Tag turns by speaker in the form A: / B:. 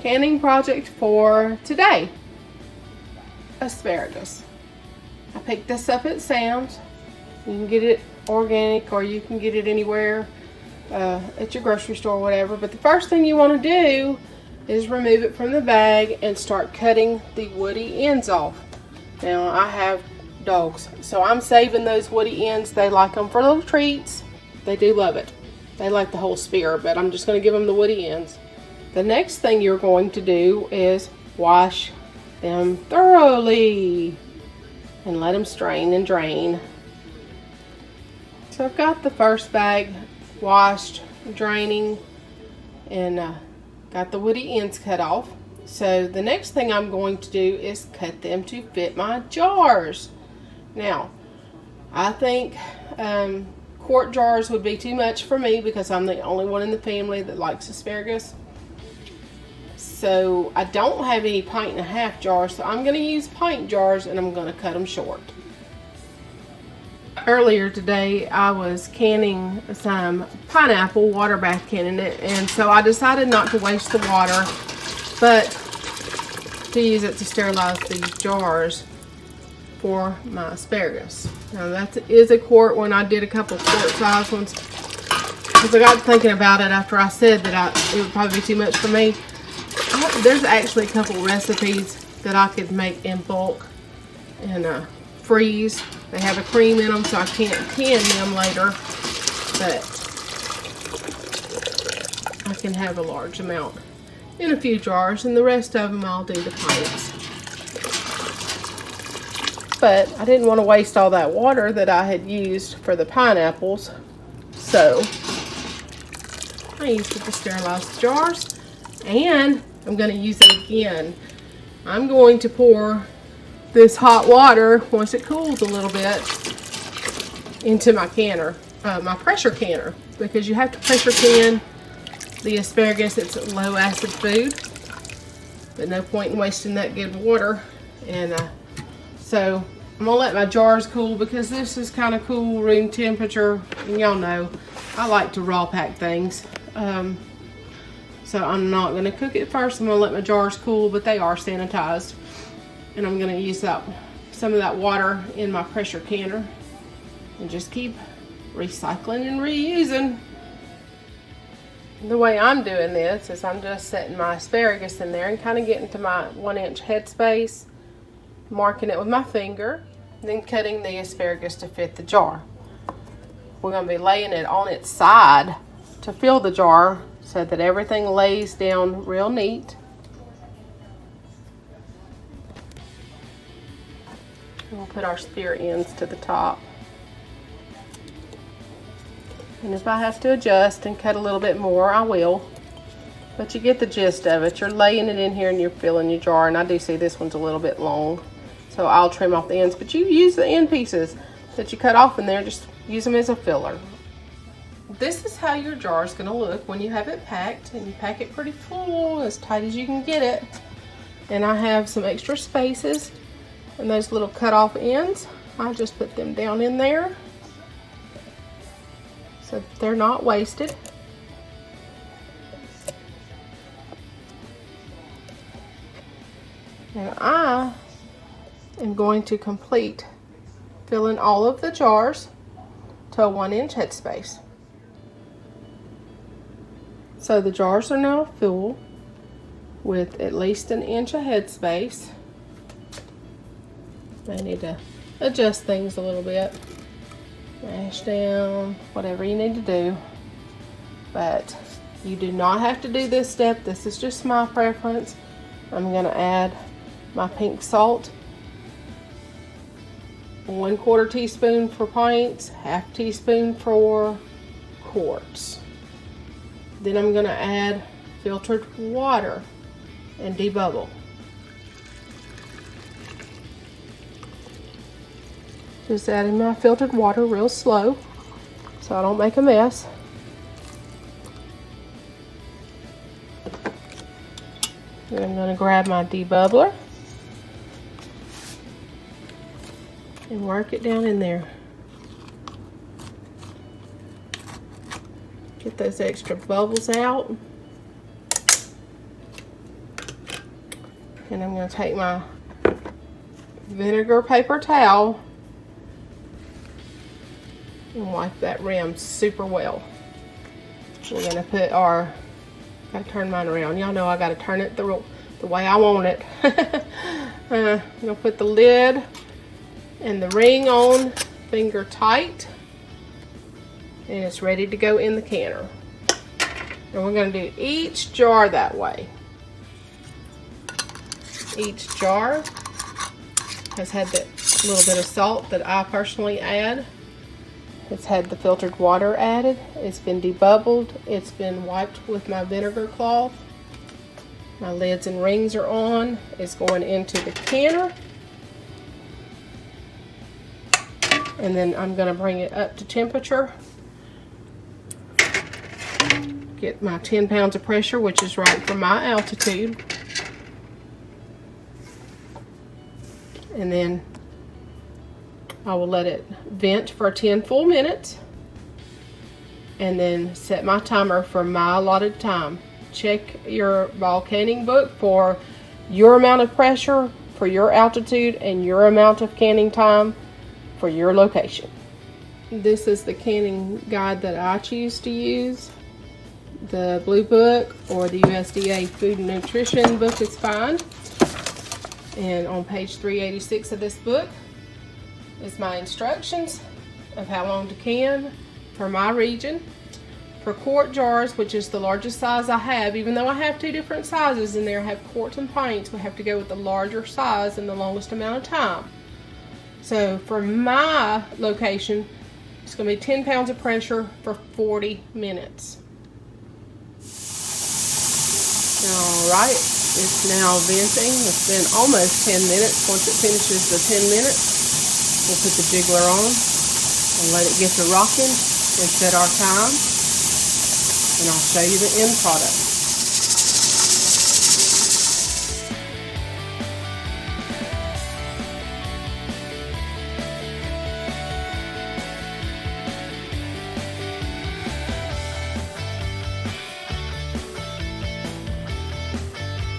A: canning project for today. Asparagus. I picked this up at Sam's. You can get it organic or you can get it anywhere at your grocery store or whatever. But the first thing you want to do is remove it from the bag and start cutting the woody ends off. Now I have dogs, so I'm saving those woody ends. They like them for little treats. They do love it. They like the whole spear, but I'm just going to give them the woody ends. The next thing you're going to do is wash them thoroughly and let them strain and drain. So I've got the first bag washed, draining, and got the woody ends cut off. So the next thing I'm going to do is cut them to fit my jars. Now, I think quart jars would be too much for me because I'm the only one in the family that likes asparagus. So I don't have any 1.5 pint jars, so I'm going to use pint jars and I'm going to cut them short. Earlier today I was canning some pineapple, water bath canning it, and so I decided not to waste the water but to use it to sterilize these jars for my asparagus. Now that is a quart when I did a couple quart size ones, because I got thinking about it after I said that it would probably be too much for me. There's actually a couple recipes that I could make in bulk and freeze. They have a cream in them, so I can't can them later, but I can have a large amount in a few jars, and the rest of them I'll do the pints. But I didn't want to waste all that water that I had used for the pineapples, so I used it to sterilize the jars, and I'm going to use it again. I'm going to pour this hot water, once it cools a little bit, into my canner, my pressure canner, because you have to pressure can the asparagus. It's a low acid food, but no point in wasting that good water. And so I'm gonna let my jars cool, because this is kind of cool, room temperature, and y'all know I like to raw pack things. So I'm not going to cook it first. I'm going to let my jars cool, but they are sanitized. And I'm going to use some of that water in my pressure canner and just keep recycling and reusing. The way I'm doing this is I'm just setting my asparagus in there and kind of getting to my 1-inch headspace, marking it with my finger, then cutting the asparagus to fit the jar. We're going to be laying it on its side to fill the jar so that everything lays down real neat. We'll put our spear ends to the top. And if I have to adjust and cut a little bit more, I will. But you get the gist of it. You're laying it in here and you're filling your jar. And I do see this one's a little bit long, so I'll trim off the ends. But you use the end pieces that you cut off in there, just use them as a filler. This is how your jar is going to look when you have it packed, and you pack it pretty full, as tight as you can get it. And I have some extra spaces, and those little cut off ends, I just put them down in there so they're not wasted. Now I am going to complete filling all of the jars to a 1-inch headspace. So the jars are now full with at least 1 inch of headspace. I need to adjust things a little bit. Mash down, whatever you need to do. But you do not have to do this step. This is just my preference. I'm going to add my pink salt. 1/4 teaspoon for pints, 1/2 teaspoon for quarts. Then I'm going to add filtered water and debubble. Just adding my filtered water real slow so I don't make a mess. Then I'm going to grab my debubbler and work it down in there. Get those extra bubbles out. And I'm going to take my vinegar paper towel and wipe that rim super well. We're going to put our, gotta turn mine around. Y'all know I gotta turn it the way I want it. I'm going to put the lid and the ring on finger tight. And it's ready to go in the canner. And we're going to do each jar that way. Each jar has had that little bit of salt that I personally add. It's had the filtered water added. It's been debubbled. It's been wiped with my vinegar cloth. My lids and rings are on. It's going into the canner. And then I'm going to bring it up to temperature. Get my 10 pounds of pressure, which is right for my altitude. And then I will let it vent for 10 full minutes. And then set my timer for my allotted time. Check your ball canning book for your amount of pressure, for your altitude, and your amount of canning time for your location. This is the canning guide that I choose to use. The blue book or the USDA food and nutrition book is fine. And on page 386 of this book is my instructions of how long to can for my region. For quart jars, which is the largest size I have, even though I have two different sizes in there, I have quarts and pints, we have to go with the larger size and the longest amount of time. So for my location, it's going to be 10 pounds of pressure for 40 minutes. Alright, it's now venting. It's been almost 10 minutes. Once it finishes the 10 minutes, we'll put the jiggler on and let it get to rocking and set our time. And I'll show you the end product.